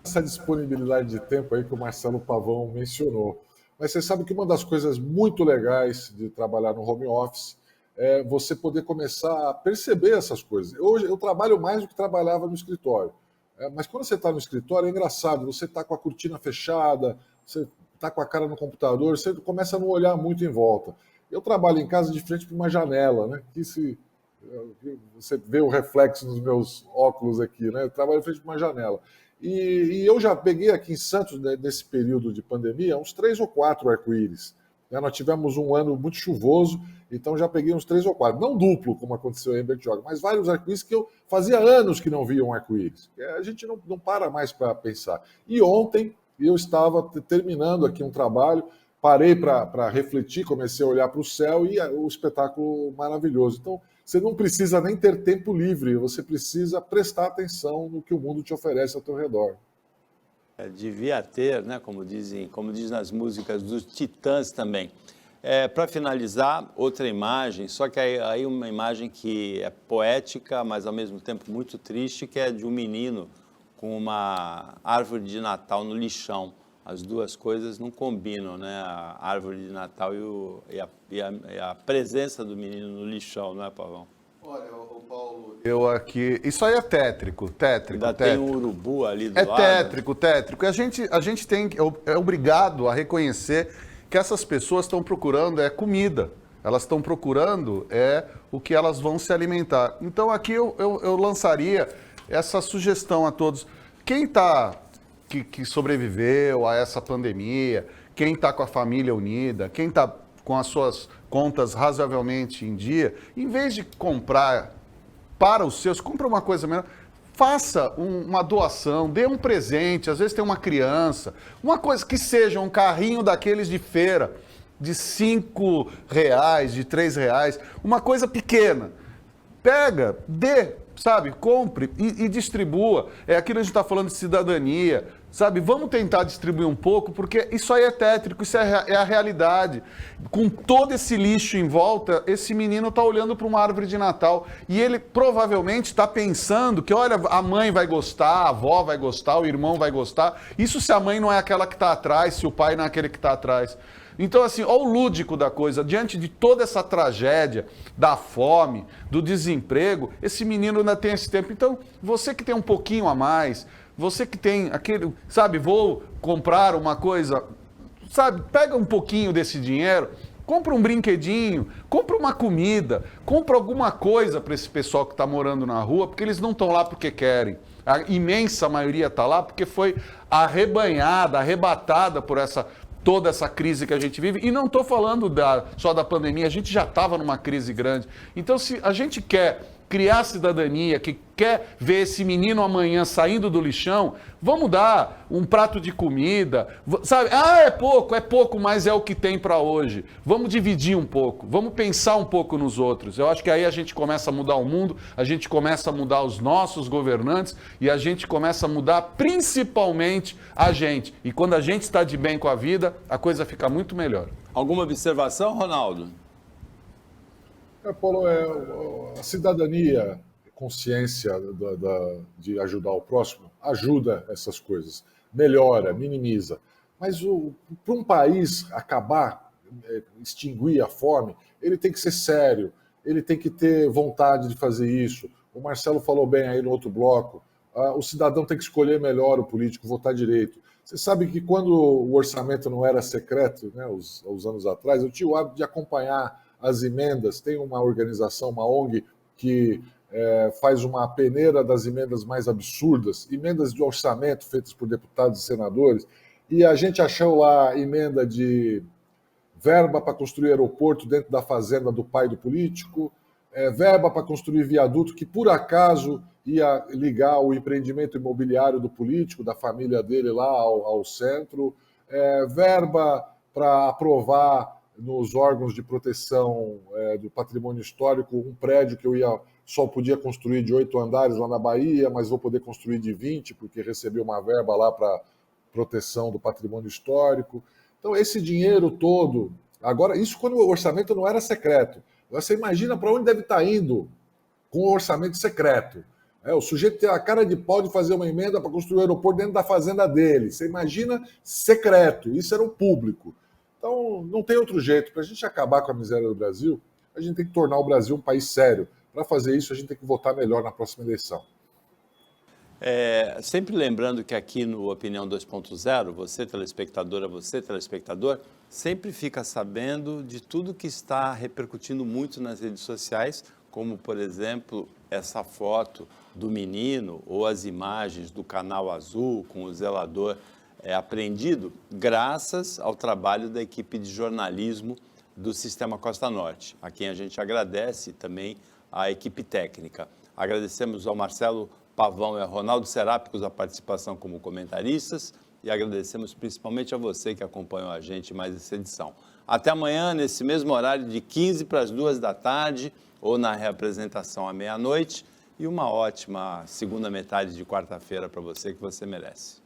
Essa disponibilidade de tempo aí que o Marcelo Pavão mencionou. Mas você sabe que uma das coisas muito legais de trabalhar no home office é você poder começar a perceber essas coisas. Hoje eu trabalho mais do que trabalhava no escritório. Mas quando você está no escritório é engraçado, você está com a cortina fechada, você está com a cara no computador, você começa a não olhar muito em volta. Eu trabalho em casa de frente para uma janela, né? Você vê o reflexo nos meus óculos aqui, né? Eu trabalho em frente para uma janela. E eu já peguei aqui em Santos, né, nesse período de pandemia, uns 3 ou 4 arco-íris. Nós tivemos um ano muito chuvoso, então já peguei uns 3 ou 4. Não duplo, como aconteceu aí em Bertioga, mas vários arco-íris que eu fazia anos que não via um arco-íris. A gente não para mais para pensar. E ontem eu estava terminando aqui um trabalho, parei para refletir, comecei a olhar para o céu e o espetáculo maravilhoso. Então, você não precisa nem ter tempo livre, você precisa prestar atenção no que o mundo te oferece ao teu redor. Devia ter, né, como diz nas músicas dos Titãs também. Para finalizar, outra imagem, só que aí uma imagem que é poética, mas ao mesmo tempo muito triste, que é de um menino com uma árvore de Natal no lixão. As duas coisas não combinam, né? A árvore de Natal e a presença do menino no lixão, não é, Pavão? Olha, Paulo, eu aqui... Isso aí é tétrico. Ainda tem um urubu ali do lado. É tétrico. E a gente é obrigado a reconhecer que essas pessoas estão procurando comida. Elas estão procurando o que elas vão se alimentar. Então aqui eu lançaria essa sugestão a todos. Quem está... Que sobreviveu a essa pandemia, quem está com a família unida, quem está com as suas contas razoavelmente em dia, em vez de comprar para os seus, compra uma coisa melhor, faça uma doação, dê um presente, às vezes tem uma criança, uma coisa que seja um carrinho daqueles de feira, de R$5, de R$3, uma coisa pequena. Pega, dê, sabe, compre e distribua. É aquilo que a gente está falando de cidadania, sabe? Vamos tentar distribuir um pouco, porque isso aí é tétrico, isso é a realidade. Com todo esse lixo em volta, esse menino está olhando para uma árvore de Natal e ele provavelmente está pensando que, olha, a mãe vai gostar, a avó vai gostar, o irmão vai gostar. Isso se a mãe não é aquela que está atrás, se o pai não é aquele que está atrás. Então, assim, olha o lúdico da coisa. Diante de toda essa tragédia, da fome, do desemprego, esse menino ainda tem esse tempo. Então, você que tem um pouquinho a mais, você que tem aquele, sabe, vou comprar uma coisa, sabe, pega um pouquinho desse dinheiro, Compra um brinquedinho, compra uma comida, compra alguma coisa para esse pessoal que está morando na rua, porque eles não estão lá porque querem. A imensa maioria está lá porque foi arrebanhada, arrebatada por toda essa crise que a gente vive. E não estou falando só da pandemia, a gente já estava numa crise grande. Então, se a gente quer criar cidadania, que quer ver esse menino amanhã saindo do lixão, vamos dar um prato de comida, sabe? Ah, é pouco, mas é o que tem para hoje. Vamos dividir um pouco, vamos pensar um pouco nos outros. Eu acho que aí a gente começa a mudar o mundo, a gente começa a mudar os nossos governantes e a gente começa a mudar principalmente a gente. E quando a gente está de bem com a vida, a coisa fica muito melhor. Alguma observação, Ronaldo? Paulo, a cidadania, consciência de ajudar o próximo, ajuda essas coisas, melhora, minimiza. Mas para um país acabar, extinguir a fome, ele tem que ser sério, ele tem que ter vontade de fazer isso. O Marcelo falou bem aí no outro bloco, o cidadão tem que escolher melhor o político, votar direito. Você sabe que quando o orçamento não era secreto, né, uns anos atrás, eu tinha o hábito de acompanhar as emendas. Tem uma organização, uma ONG, que faz uma peneira das emendas mais absurdas, emendas de orçamento feitas por deputados e senadores, e a gente achou lá emenda de verba para construir aeroporto dentro da fazenda do pai do político, verba para construir viaduto que, por acaso, ia ligar o empreendimento imobiliário do político, da família dele lá ao centro, verba para aprovar nos órgãos de proteção do patrimônio histórico um prédio que eu só podia construir de 8 andares lá na Bahia, mas vou poder construir de 20, porque recebi uma verba lá para proteção do patrimônio histórico. Então, esse dinheiro todo, agora, isso quando o orçamento não era secreto. Você imagina para onde deve estar indo com o orçamento secreto. O sujeito tem a cara de pau de fazer uma emenda para construir um aeroporto dentro da fazenda dele. Você imagina secreto, isso era o público. Então, não tem outro jeito. Para a gente acabar com a miséria do Brasil, a gente tem que tornar o Brasil um país sério. Para fazer isso, a gente tem que votar melhor na próxima eleição. Sempre lembrando que aqui no Opinião 2.0, você telespectador, sempre fica sabendo de tudo que está repercutindo muito nas redes sociais, como, por exemplo, essa foto do menino ou as imagens do Canal Azul com o zelador apreendido, graças ao trabalho da equipe de jornalismo do Sistema Costa Norte, a quem a gente agradece também a equipe técnica. Agradecemos ao Marcelo Pavão e ao Ronaldo Serápicos a participação como comentaristas e agradecemos principalmente a você que acompanhou a gente em mais essa edição. Até amanhã, nesse mesmo horário de 15 para as 2 da tarde ou na reapresentação à meia-noite e uma ótima segunda metade de quarta-feira para você que você merece.